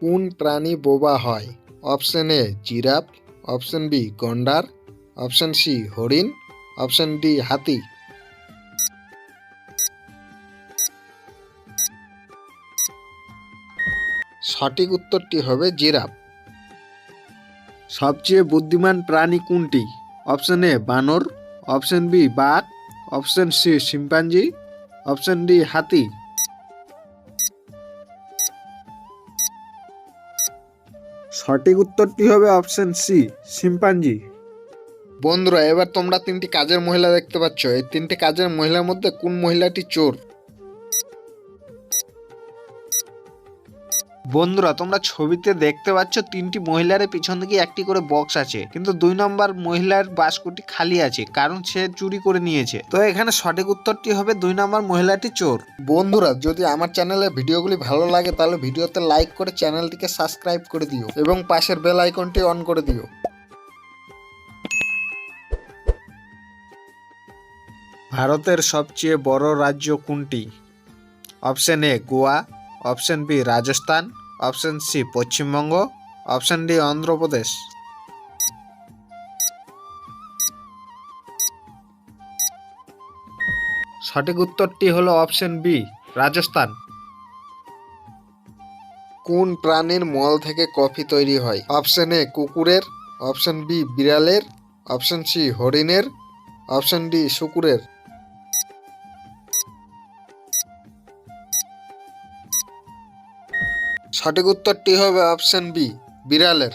কোন প্রাণী বোবা হয়? Option A giraffe, option B গন্ডার, অপশন সি হরিণ, অপশন ডি হাতি। সঠিক উত্তরটি হবে জিরাফ। সবচেয়ে বুদ্ধিমান প্রাণী কোনটি? অপশন এ বানর, অপশন বি বাঘ, option C chimpanzee, option D হাতি। সঠিক উত্তরটি হবে অপশন সি শিম্পাঞ্জি। বন্ধুরা, এবার তোমরা তিনটি কাজের মহিলা দেখতে পাচ্ছ। এই তিনটি কাজের মহিলার মধ্যে কোন মহিলাটি চোর? বন্ধুরা, তোমরা ছবিতে দেখতে পাচ্ছ তিনটি মহিলার পিছন দিকে একটি করে বক্স আছে, কিন্তু 2 নম্বর মহিলার বাস্কটি খালি আছে, কারণ সে চুরি করে নিয়েছে। তো এখানে সঠিক উত্তরটি হবে 2 নম্বর মহিলাটি চোর। বন্ধুরা, যদি আমার চ্যানেলের ভিডিওগুলি ভালো লাগে তাহলে ভিডিওতে লাইক করে চ্যানেলটিকে সাবস্ক্রাইব করে দিও এবং পাশের বেল আইকনটি অন করে দিও। ভারতের সবচেয়ে বড় রাজ্য কোনটি? Option A Goa, option B Rajasthan, option C Paschimbanga, option D Andhra Pradesh. সঠিক উত্তরটি হলো অপশন বি রাজস্থান। কোন প্রাণীর মল থেকে কফি তৈরি হয়? অপশন এ কুকুরের, অপশন বি বিড়ালের, অপশন সি হরিণের, অপশন ডি শুকুরের। সঠিক উত্তরটি হবে অপশন বি বিড়ালের।